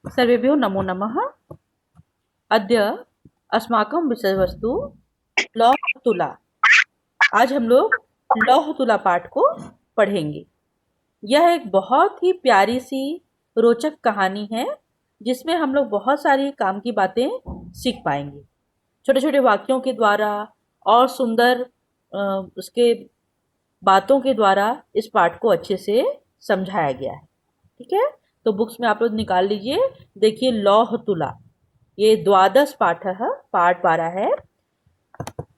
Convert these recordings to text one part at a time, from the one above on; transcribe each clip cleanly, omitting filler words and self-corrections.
सर्वेभ्यो नमो नमः। अद्य अस्माकं विषयवस्तु लौह तुला। आज हम लोग लौह तुला पाठ को पढ़ेंगे। यह एक बहुत ही प्यारी सी रोचक कहानी है जिसमें हम लोग बहुत सारी काम की बातें सीख पाएंगे। छोटे छोटे वाक्यों के द्वारा और सुंदर उसके बातों के द्वारा इस पाठ को अच्छे से समझाया गया है। ठीक है, तो बुक्स में आप लोग निकाल लीजिए। देखिए, लौह तुला ये द्वादश पाठ है, पाठ 12 है।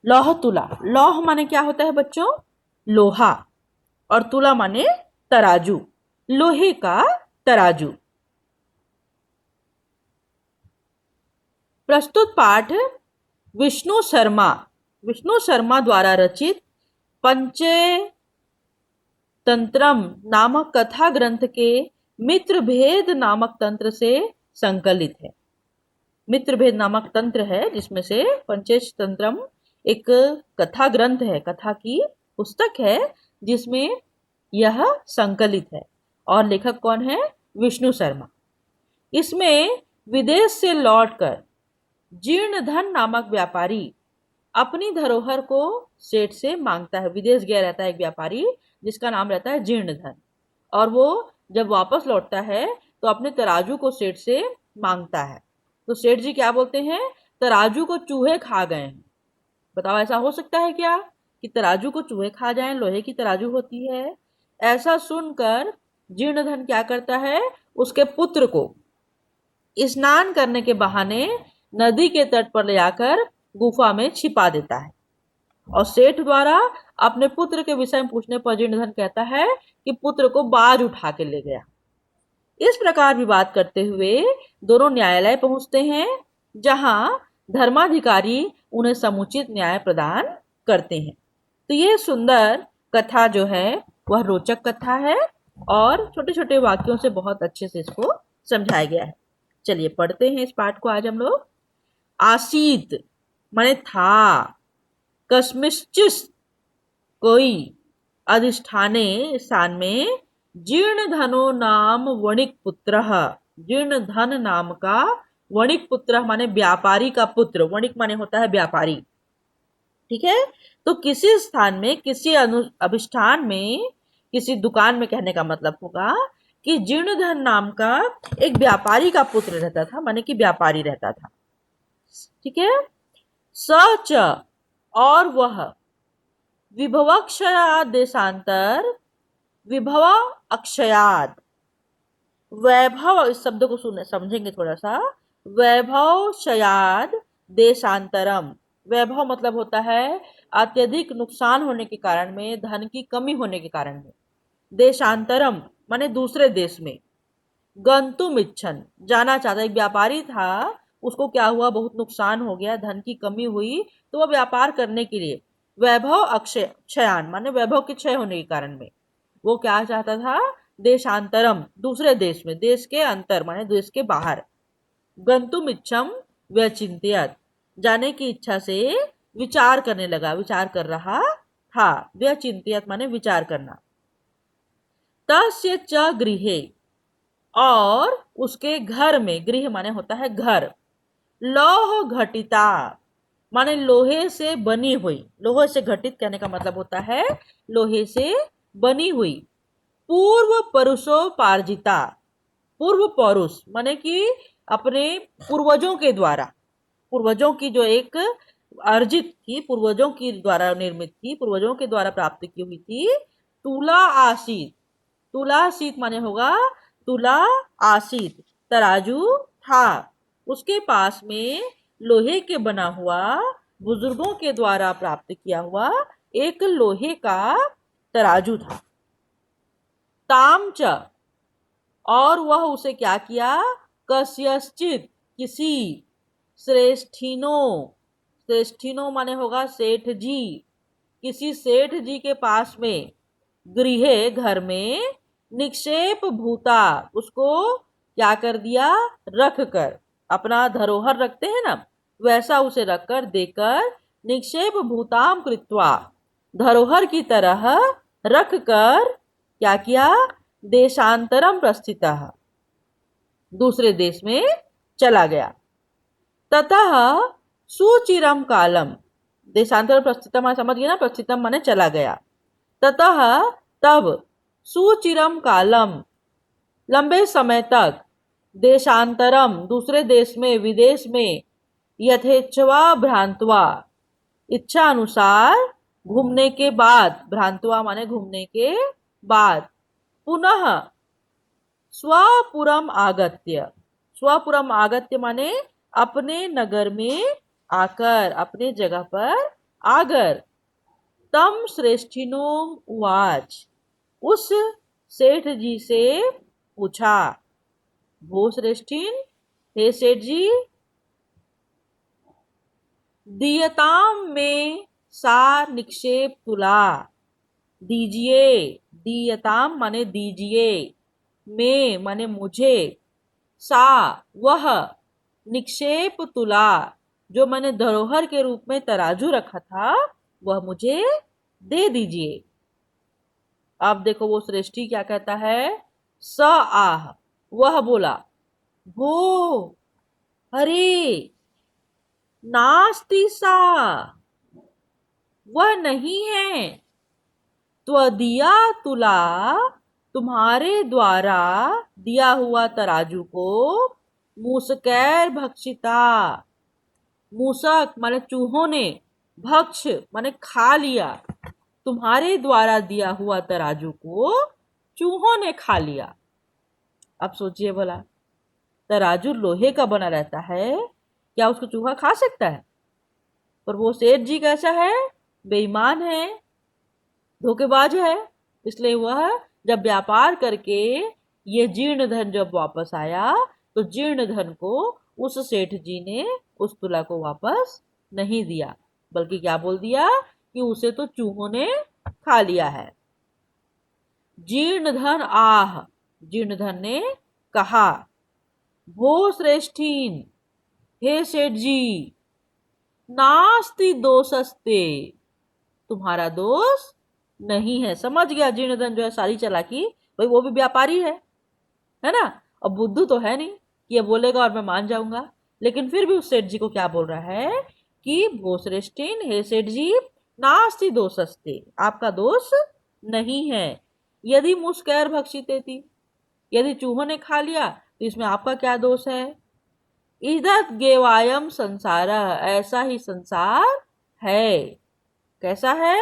लौह तुला, लौह माने क्या होता है बच्चों? लोहा। और तुला माने तराजू, लोहे का तराजू। प्रस्तुत पाठ विष्णु शर्मा द्वारा रचित पंचतंत्रम नामक कथा ग्रंथ के मित्रभेद नामक तंत्र से संकलित है। मित्रभेद नामक तंत्र है जिसमें से पंचतंत्रम एक कथा ग्रंथ है, कथा की पुस्तक है जिसमें यह संकलित है। और लेखक कौन है? विष्णु शर्मा। इसमें विदेश से लौटकर जीर्णधन नामक व्यापारी अपनी धरोहर को सेठ से मांगता है। विदेश गया रहता है एक व्यापारी जिसका नाम रहता है जीर्णधन, और वो जब वापस लौटता है तो अपने तराजू को सेठ से मांगता है। तो सेठ जी क्या बोलते हैं? तराजू को चूहे खा गए हैं। बताओ, ऐसा हो सकता है क्या कि तराजू को चूहे खा जाएं? लोहे की तराजू होती है। ऐसा सुनकर जीर्णधन क्या करता है? उसके पुत्र को स्नान करने के बहाने नदी के तट पर ले जाकर गुफा में छिपा देता है। और सेठ द्वारा अपने पुत्र के विषय में पूछने पर जीर्णधन कहता है कि पुत्र को बाज उठा के ले गया। इस प्रकार विवाद करते हुए दोनों न्यायालय पहुंचते हैं, जहां धर्माधिकारी उन्हें समुचित न्याय प्रदान करते हैं। तो ये सुंदर कथा जो है वह रोचक कथा है और छोटे छोटे वाक्यों से बहुत अच्छे से इसको समझाया गया है। चलिए पढ़ते हैं इस पाठ को आज हम लोग। आसीत माने था, कस्मिश्चित कोई, अधिष्ठाने स्थान में, जीर्णधनो नाम वणिक पुत्र, जीर्णधन नाम का वणिक पुत्र माने व्यापारी का पुत्र। वणिक माने होता है व्यापारी। ठीक है, तो किसी स्थान में, किसी अभिष्ठान में, किसी दुकान में कहने का मतलब होगा कि जीर्णधन नाम का एक व्यापारी का पुत्र रहता था, माने कि व्यापारी रहता था। ठीक है, सच और वह विभवाक्षयाद देशांतर, विभव अक्षयाद, वैभव, इस शब्द को सुने समझेंगे थोड़ा सा। वैभव शयाद देशांतरम, वैभव मतलब होता है अत्यधिक नुकसान होने के कारण में, धन की कमी होने के कारण में। देशांतरम माने दूसरे देश में। गंतुम इच्छन, जाना चाहता, एक व्यापारी था, उसको क्या हुआ? बहुत नुकसान हो गया, धन की कमी हुई, तो वह व्यापार करने के लिए वैभव क्षयान माने वैभव के क्षय होने के कारण में वो क्या चाहता था? देशांतरम, दूसरे देश में, देश के अंतर माने देश के बाहर। गंतुम इच्छम व्यचिंत्यत, जाने की इच्छा से विचार करने लगा, विचार कर रहा था। व्यचिंत्यत माने विचार करना। तस्य च गृहे, और उसके घर में, गृह माने होता है घर, लौह घटिता माने लोहे से बनी हुई, लोहे से घटित कहने का मतलब होता है लोहे से बनी हुई, पूर्व परुषोपार्जिता, पूर्व पौरुष माने कि अपने पूर्वजों के द्वारा, पूर्वजों की जो एक अर्जित थी, पूर्वजों की द्वारा निर्मित थी, पूर्वजों के द्वारा प्राप्त की हुई थी। तुला आसीत, तुला आसीत माने होगा तुला आसीत, तराजू था, उसके पास में लोहे के बना हुआ, बुजुर्गों के द्वारा प्राप्त किया हुआ एक लोहे का तराजू था। तामच, और वह उसे क्या किया? कस्यश्चित, किसी, श्रेष्ठिनो, श्रेष्ठिनो माने होगा सेठ जी, किसी सेठ जी के पास में, गृहे घर में, निक्षेप भूता, उसको क्या कर दिया? रख कर, अपना धरोहर रखते हैं ना, वैसा उसे रखकर, देकर, निक्षेप भूताम कृत्वा, धरोहर की तरह रख कर क्या किया? देशांतरम प्रस्थितः, दूसरे देश में चला गया। ततः सुचिरम कालम, देशांतर प्रस्थितम समझ गया ना, प्रस्थितम माने चला गया। ततः तब, सुचिरम कालम लंबे समय तक, देशांतरम दूसरे देश में, विदेश में, यथेच्छवा भ्रांतवा इच्छा अनुसार, घूमने के बाद, भ्रांतवा माने घूमने के बाद, पुनः स्वपुरम आगत्य, स्वपुरम आगत्य माने अपने नगर में आकर, अपने जगह पर आकर, तम श्रेष्ठिनो उवाच, उस सेठ जी से पूछा। भो श्रेष्ठिन, हे सेठ जी, दीयताम में सा निक्षेप तुला, दीजिए, दीयताम माने दीजिए, में माने मुझे, सा वह, निक्षेप तुला जो मैंने धरोहर के रूप में तराजू रखा था, वह मुझे दे दीजिए। अब देखो वो श्रेष्ठी क्या कहता है, स आह, वह बोला, भो, अरे, नास्ति सा, वह नहीं है, त्वदीया तुला, तुम्हारे द्वारा दिया हुआ तराजू को, मूसकैर भक्षिता, मूसक माने चूहों ने, भक्ष माने खा लिया, तुम्हारे द्वारा दिया हुआ तराजू को चूहों ने खा लिया। अब सोचिए भला, तराजू लोहे का बना रहता है, क्या उसको चूहा खा सकता है? पर वो सेठ जी कैसा है, बेईमान है, धोखेबाज है, इसलिए वह जब व्यापार करके ये जीर्ण धन जब वापस आया, तो जीर्ण धन को उस सेठ जी ने उस तुला को वापस नहीं दिया, बल्कि क्या बोल दिया कि उसे तो चूहों ने खा लिया है। जीर्ण धन आह, जीर्ण धन ने कहा, भो श्रेष्ठीन, हे सेठ जी, नास्ति दोषस्ते, तुम्हारा दोष नहीं है। समझ गया जीर्णधन जो है सारी चालाकी, भाई वो भी व्यापारी है ना, अब बुद्धू तो है नहीं कि ये बोलेगा और मैं मान जाऊंगा, लेकिन फिर भी उस सेठ जी को क्या बोल रहा है कि भो श्रेष्ठिन, हे सेठ जी, नास्ति दोषस्ते, आपका दोष नहीं है। यदि मुस्कैर भक्षिते थी, यदि चूहों ने खा लिया तो इसमें आपका क्या दोष है। इदत गेवायम संसार, ऐसा ही संसार है। कैसा है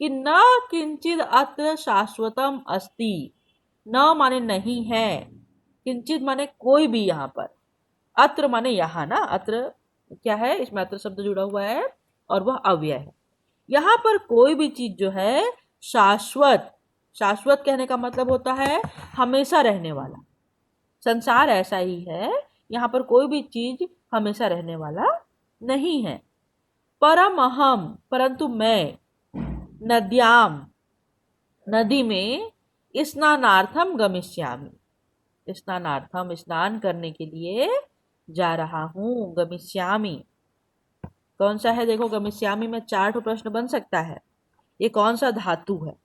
कि न किंचित अत्र शाश्वतम अस्ति, न माने नहीं है, किंचित माने कोई भी, यहाँ पर अत्र माने यहाँ ना, अत्र क्या है, इसमें अत्र शब्द जुड़ा हुआ है और वह अव्यय है। यहाँ पर कोई भी चीज जो है शाश्वत, शाश्वत कहने का मतलब होता है हमेशा रहने वाला, संसार ऐसा ही है, यहाँ पर कोई भी चीज हमेशा रहने वाला नहीं है। परमहम, परंतु मैं, नद्याम, नदी में, स्नानार्थम गमिष्यामि, स्नानार्थम स्नान करने के लिए जा रहा हूं, गमिष्यामि कौन सा है, देखो गमिष्यामि में 4 प्रश्न बन सकता है। ये कौन सा धातु है,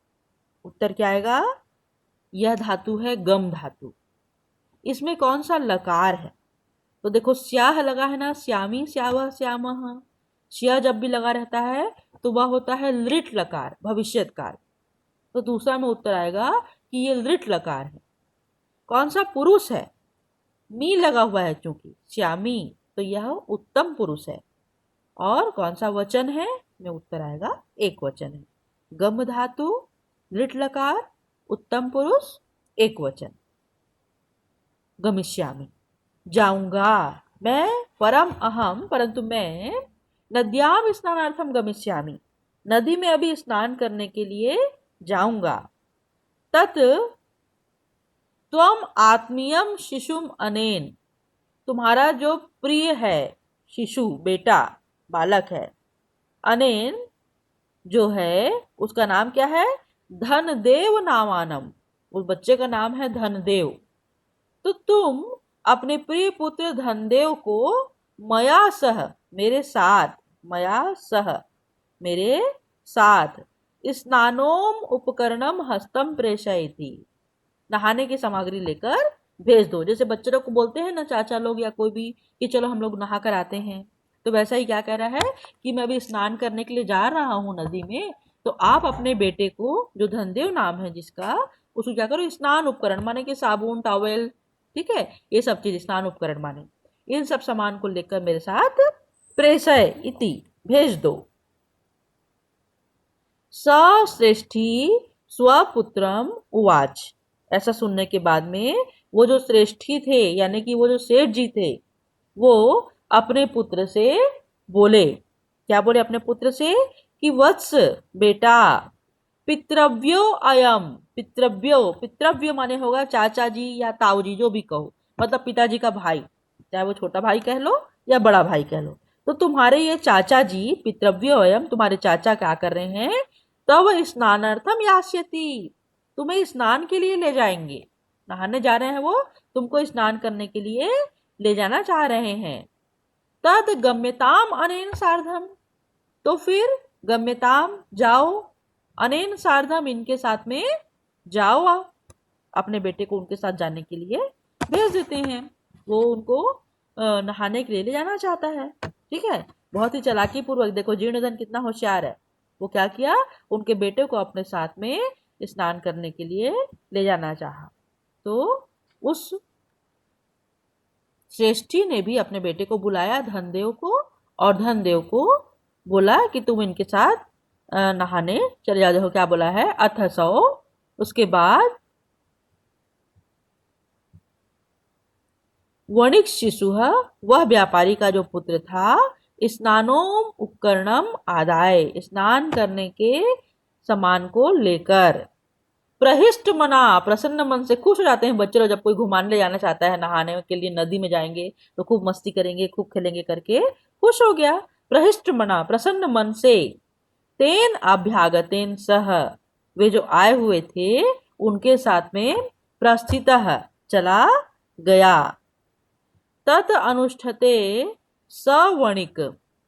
उत्तर क्या आएगा, यह धातु है गम धातु। इसमें कौन सा लकार है, तो देखो स्याह लगा है ना, श्यामी, श्यावह, श्यामः, श्या जब भी लगा रहता है तो वह होता है लृट लकार, भविष्यत काल, तो दूसरा में उत्तर आएगा कि ये लृट लकार है। कौन सा पुरुष है, मी लगा हुआ है चूंकि, श्यामी, तो यह उत्तम पुरुष है। और कौन सा वचन है, में उत्तर आएगा एक वचन है। गम धातु, लृट लकार, उत्तम पुरुष, एक वचन, गमिष्यामि, जाऊंगा मैं, परम अहम, परंतु मैं, नद्याम स्नानार्थम गमिष्यामि, नदी में अभी स्नान करने के लिए जाऊंगा। तत् त्वम आत्मीयम शिशुम अनेन, तुम्हारा जो प्रिय है शिशु, बेटा, बालक है, अनेन जो है उसका नाम क्या है, धनदेव नामानम, उस बच्चे का नाम है धनदेव। तो तुम अपने प्रिय पुत्र धनदेव को मया सह, मेरे साथ, मया सह, मेरे साथ, स्नानोम उपकरणम हस्तम प्रेषयति, नहाने की सामग्री लेकर भेज दो। जैसे बच्चे लोग को बोलते हैं ना चाचा लोग या कोई भी कि चलो हम लोग नहा कर आते हैं, तो वैसा ही क्या कह रहा है कि मैं अभी स्नान करने के लिए जा रहा हूँ नदी में, तो आप अपने बेटे को, जो धनदेव नाम है जिसका, उसको क्या करो, स्नान उपकरण माने कि साबुन टॉवेल, ठीक है, ये सब चीज स्नान उपकरण माने, इन सब सामान को लेकर मेरे साथ प्रेषय इति भेज दो। श्रेष्ठी स्वपुत्रम उवाच। ऐसा सुनने के बाद में वो जो श्रेष्ठी थे यानी कि वो जो सेठ जी थे, वो अपने पुत्र से बोले, क्या बोले अपने पुत्र से कि वत्स बेटा, पितृव्यो अयम, पितृव्यो, पितृव्य माने होगा चाचा जी या ताऊ जी जो भी कहो, मतलब पिताजी का भाई, चाहे वो छोटा भाई कह लो या बड़ा भाई कह लो, तो तुम्हारे ये चाचा जी पितृव्यो अयम, तुम्हारे चाचा क्या कर रहे हैं, तब स्नानार्थम यास्यति, तुम्हें स्नान के लिए ले जाएंगे, नहाने जा रहे हैं वो, तुमको स्नान करने के लिए ले जाना चाह रहे हैं। तद गम्यताम अनेन सार्धम, तो फिर गम्यताम जाओ, अनेन सार्धम इनके साथ में जाओ, आप अपने बेटे को उनके साथ जाने के लिए भेज देते हैं। वो उनको नहाने के लिए ले जाना चाहता है, ठीक है। बहुत ही चालाकी पूर्वक, देखो जीर्णधन कितना होशियार है, वो क्या किया, उनके बेटे को अपने साथ में स्नान करने के लिए ले जाना चाहा। तो उस श्रेष्ठी ने भी अपने बेटे को बुलाया धनदेव को, और धनदेव को बोला कि तुम इनके साथ नहाने चले जाओ। देखो क्या बोला है, अथ सौ, उसके बाद वणिक शिशु, वह व्यापारी का जो पुत्र था, स्नानोम उपकरणम आदाय, स्नान करने के सामान को लेकर, प्रहिष्ट मना, प्रसन्न मन से खुश हो जाते हैं बच्चे लोग, जब कोई घुमाने ले जाना चाहता है, नहाने के लिए नदी में जाएंगे तो खूब मस्ती करेंगे, खूब खेलेंगे करके खुश हो गया, प्रहिष्ट मना प्रसन्न मन से, तेन अभ्यागतेन सह, वे जो आए हुए थे उनके साथ में, प्रस्थित चला गया, तत् अनुष्ठते सवणिक,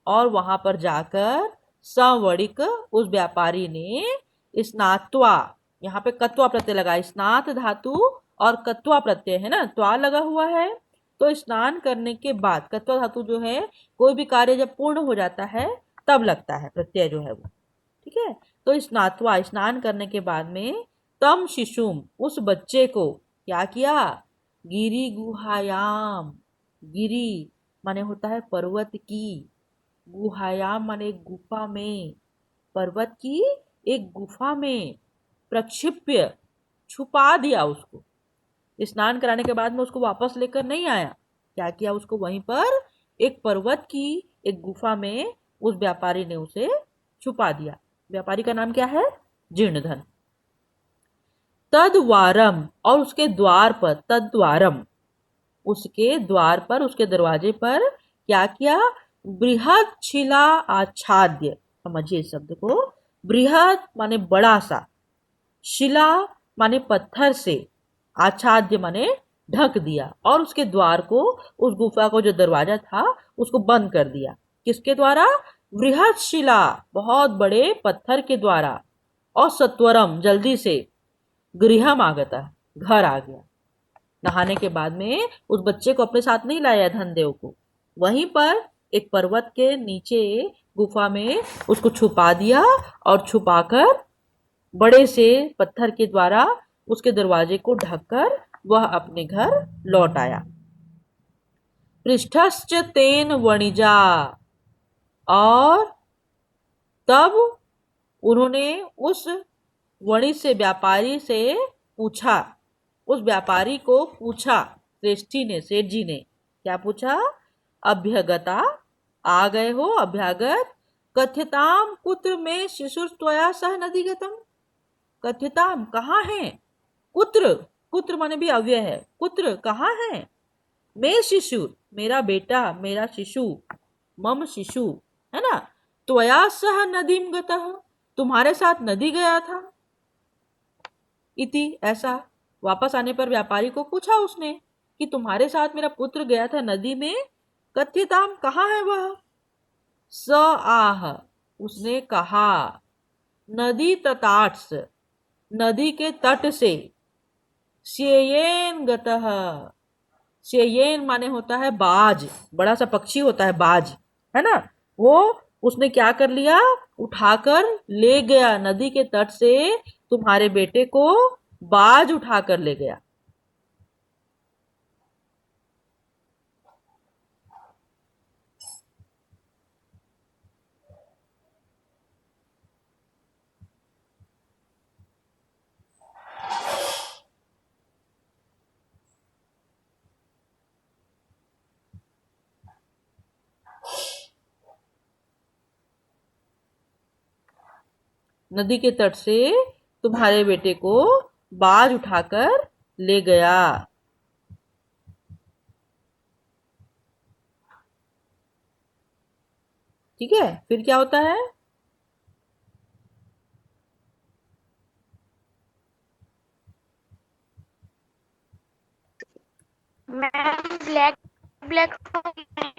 और वहां पर जाकर सवणिक उस व्यापारी ने स्नात्वा, यहाँ पे कत्वा प्रत्यय लगा, स्नात धातु और कत्वा प्रत्यय है ना, त्वा लगा हुआ है, तो स्नान करने के बाद कत्वा धातु जो है, कोई भी कार्य जब पूर्ण हो जाता है तब लगता है प्रत्यय जो है वो, ठीक है। तो स्नात्वा, स्नान करने के बाद में, तम शिशुम, उस बच्चे को क्या किया, गिरी गुहायाम, गिरी माने होता है पर्वत की, गुहायाम माने गुफा में, पर्वत की एक गुफा में, प्रक्षिप्य छुपा दिया उसको, स्नान कराने के बाद में उसको वापस लेकर नहीं आया, क्या किया, उसको वहीं पर एक पर्वत की एक गुफा में उस व्यापारी ने उसे छुपा दिया। व्यापारी का नाम क्या है, जीर्णधन। तद्वारम, और उसके द्वार पर, तद्वारम उसके द्वार पर, उसके दरवाजे पर क्या किया, बृहद शिला आच्छाद्य, समझिए इस शब्द को, बृहद माने बड़ा सा, शिला माने पत्थर से, आच्छाद्य माने ढक दिया, और उसके द्वार को, उस गुफा को जो दरवाजा था उसको बंद कर दिया, किसके द्वारा, बृहद शिला, बहुत बड़े पत्थर के द्वारा, और सत्वरम जल्दी से, गृहम आगता, घर आ गया। नहाने के बाद में उस बच्चे को अपने साथ नहीं लाया धनदेव को, वहीं पर एक पर्वत के नीचे गुफा में उसको छुपा दिया, और छुपाकर बड़े से पत्थर के द्वारा उसके दरवाजे को ढककर वह अपने घर लौट आया। पृष्ठश्च तेन वणिजा, और तब उन्होंने उस वणिज से, व्यापारी से पूछा, उस व्यापारी को पूछा, श्रेष्ठी ने, सेठ जी ने क्या पूछा, अभ्यगता, आ गए हो, अभ्यागत, कथ्यताम कुत्र में शिशुर त्वया सह नदी गतम, कथ्यताम कहाँ है, कुत्र, कुत्र माने भी अव्यय है, कुत्र कहाँ है, मैं शिशु मेरा बेटा, मेरा शिशु, मम शिशु है ना, त्वया सह नदीम गतः, तुम्हारे साथ नदी गया था, इति ऐसा, वापस आने पर व्यापारी को पूछा उसने कि तुम्हारे साथ मेरा पुत्र गया था नदी में, कथ्यताम कहाँ है वह, स आह उसने कहा, नदी तटाट्स, नदी के तट से, श्येयेन गतः। श्येयेन माने होता है बाज, बड़ा सा पक्षी होता है बाज, है ना। वो उसने क्या कर लिया, उठाकर ले गया नदी के तट से, तुम्हारे बेटे को बाज उठाकर ले गया। नदी के तट से तुम्हारे बेटे को बाज उठाकर ले गया। ठीक है, फिर क्या होता है? मैम ब्लैक ब्लैक हो गए।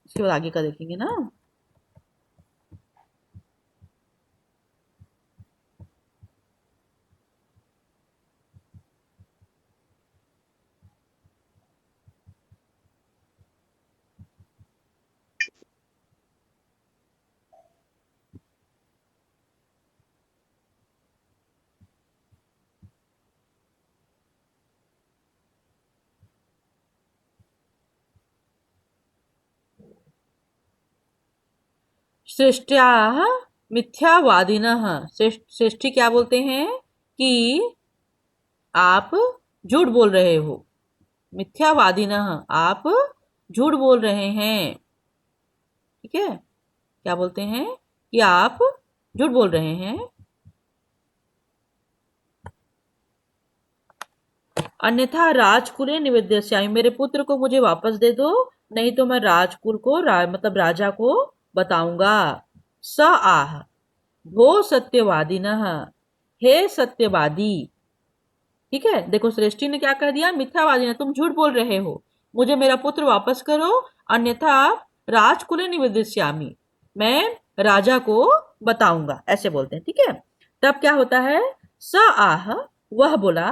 इसके बाद आगे का देखेंगे ना। सृष्ट्या मिथ्यावादिनः, सृष्टि क्या बोलते हैं कि आप झूठ बोल रहे हो। मिथ्यावादिनः, आप झूठ बोल रहे हैं। ठीक है, क्या बोलते हैं कि आप झूठ बोल रहे हैं। अन्यथा राजकुले निवेद्यस्यामि, मेरे पुत्र को मुझे वापस दे दो, नहीं तो मैं राजकुल को मतलब राजा को बताऊंगा। स आह भो सत्यवादिनः, हे सत्यवादी। ठीक है, देखो सृष्टि ने क्या कह दिया, मिथ्यावादी ने, तुम झूठ बोल रहे हो, मुझे मेरा पुत्र वापस करो, अन्यथा राजकुले निवेदिष्यामि, मैं राजा को बताऊंगा, ऐसे बोलते हैं। ठीक है, तब क्या होता है, स आह वह बोला,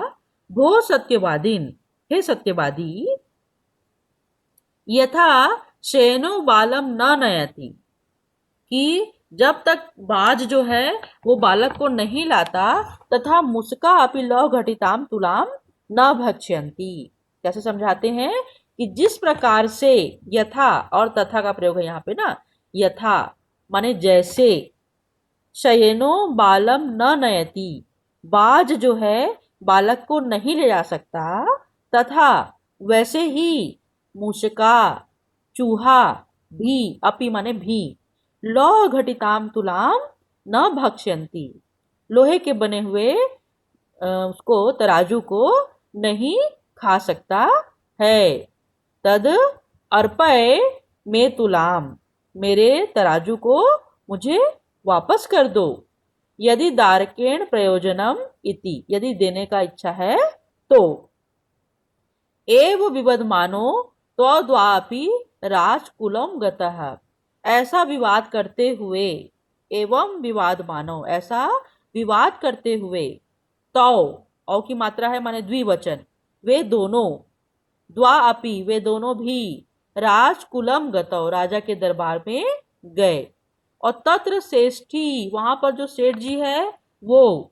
भो सत्यवादीन, हे सत्यवादी, यथा शेनो बालम न नयति, कि जब तक बाज जो है वो बालक को नहीं लाता, तथा मुस्का अपि लौ घटिताम तुलाम न भक्ष्यंती। कैसे समझाते हैं कि जिस प्रकार से, यथा और तथा का प्रयोग है यहाँ पे ना, यथा माने जैसे, शयनो बालम न नयति, बाज जो है बालक को नहीं ले जा सकता, तथा वैसे ही मूषिका चूहा भी, अपि माने भी, लौ घटिताम तुलाम न भक्ष्यंती, लोहे के बने हुए उसको तराजू को नहीं खा सकता है। तद अर्पय में तुलाम, मेरे तराजू को मुझे वापस कर दो। यदि दारकेण प्रयोजनम इति, यदि देने का इच्छा है तो। एव विवदमानो तो द्वापि राजकुलम गतः, ऐसा विवाद करते हुए, एवं विवाद मानो, ऐसा विवाद करते हुए, तौ औ की मात्रा है माने द्विवचन, वे दोनों, द्वा अपि वे दोनों भी राजकुलम गतौ राजा के दरबार में गए। और तत्र श्रेष्ठी वहां पर जो सेठ जी है वो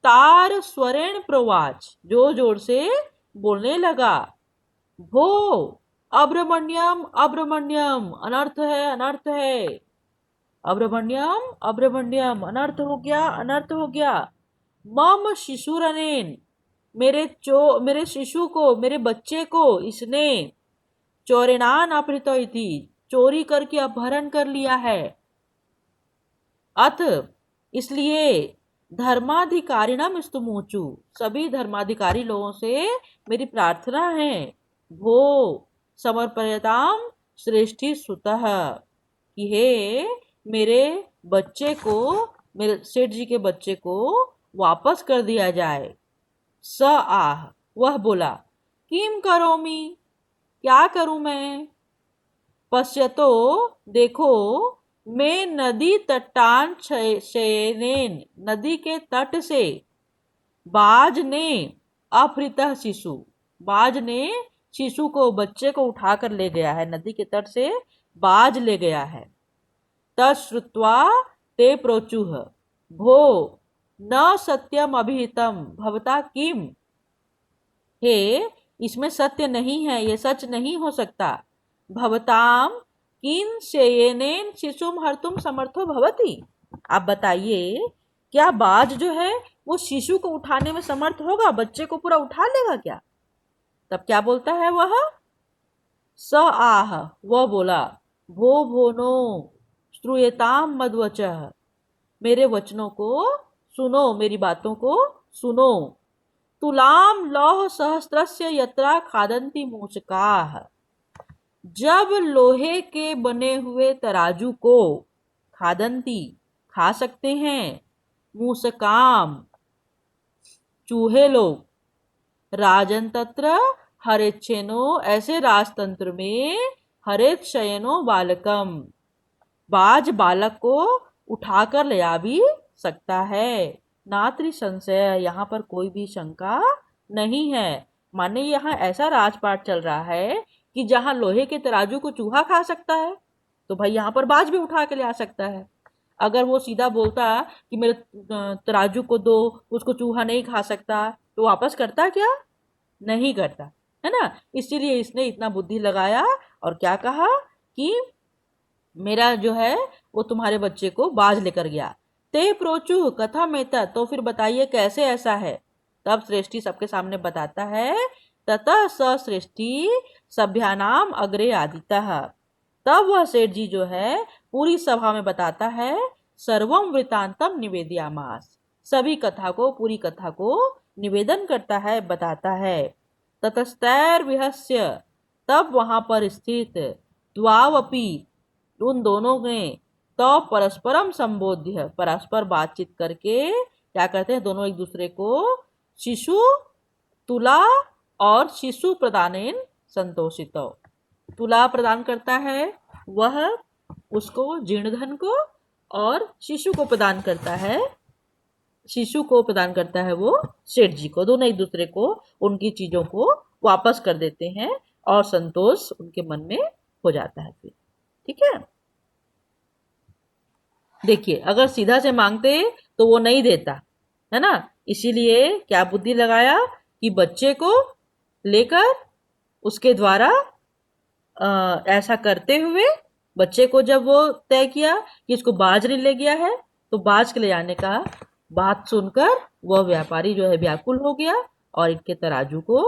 तार स्वरेण प्रवाच जोर जोर से बोलने लगा, भो अब्रमण्यम अब्रमण्यम अनर्थ है अनर्थ है, अब्रमण्यम अब्रमण्यम अनर्थ हो गया अनर्थ हो गया। मम शिशुरनेन मेरे शिशु को मेरे बच्चे को इसने चोरेणान अपहृतोइति चोरी करके अपहरण कर लिया है। अथ इसलिए धर्माधिकारिणम स्तुमूचु सभी धर्माधिकारी लोगों से मेरी प्रार्थना है, भो समर्पयताम श्रेष्ठी सुतः कि हे मेरे बच्चे को मेरे सेठ जी के बच्चे को वापस कर दिया जाए। स आह वह बोला, किम करोमि क्या करूं मैं। पश्यतो देखो मैं नदी तटान शयनेन नदी के तट से बाज ने अपहृत शिशु बाज ने शिशु को बच्चे को उठाकर ले गया है, नदी के तट से बाज ले गया है। तश्रुत्वा ते प्रोचुः भो न सत्यम अभिहितम भवता किम हे इसमें सत्य नहीं है, ये सच नहीं हो सकता। भवताम किन शयनेन शिशुम हर्तुम समर्थो भवति आप बताइए क्या बाज जो है वो शिशु को उठाने में समर्थ होगा, बच्चे को पूरा उठा लेगा क्या। तब क्या बोलता है वह, स आह वह बोला, भो भोनो श्रूयताम मद्वचः मेरे वचनों को सुनो मेरी बातों को सुनो। तुलाम लौह सहस्त्रस्य यत्रा खादन्ति मूषकाः जब लोहे के बने हुए तराजू को खादन्ति खा सकते हैं, मूषकाम चूहे लोग, राजन तत्र हरेच्छेनो ऐसे राजतंत्र में हरेत शयनो बालकम बाज बालक को उठाकर ले आ भी सकता है। नात्री संशय यहाँ पर कोई भी शंका नहीं है, माने यहाँ ऐसा राजपाट चल रहा है कि जहाँ लोहे के तराजू को चूहा खा सकता है तो भाई यहाँ पर बाज भी उठा के ले आ सकता है। अगर वो सीधा बोलता कि मेरे तराजू को दो उसको चूहा नहीं खा सकता तो वापस करता क्या, नहीं करता है ना। इसीलिए इसने इतना बुद्धि लगाया और क्या कहा कि मेरा जो है वो तुम्हारे बच्चे को बाज लेकर गया। ते प्रोचु कथा मेता तो फिर बताइए कैसे ऐसा है। तब श्रेष्ठी सबके सामने बताता है, ततः स श्रेष्ठी सभ्यानाम अग्रे आदितः तब वह सेठ जी जो है पूरी सभा में बताता है, सर्वम वृतांतम निवेदयामास सभी कथा को पूरी कथा को निवेदन करता है बताता है। ततस्तैर विहस्य तब वहां पर स्थित द्वावपि उन दोनों ने तो परस्परम संबोध्य परस्पर बातचीत करके क्या करते हैं, दोनों एक दूसरे को शिशु तुला और शिशु प्रदानेन संतोषित तुला प्रदान करता है वह उसको जीर्ण धन को और शिशु को प्रदान करता है वो सेठ जी को। दोनों एक दूसरे को उनकी चीजों को वापस कर देते हैं और संतोष उनके मन में हो जाता है फिर, ठीक है। देखिए अगर सीधा से मांगते तो वो नहीं देता है ना, इसीलिए क्या बुद्धि लगाया कि बच्चे को लेकर उसके द्वारा ऐसा करते हुए बच्चे को जब वो तय किया कि इसको बाज ने ले गया है तो बाज के ले जाने का बात सुनकर वह व्यापारी जो है व्याकुल हो गया और इनके तराजू को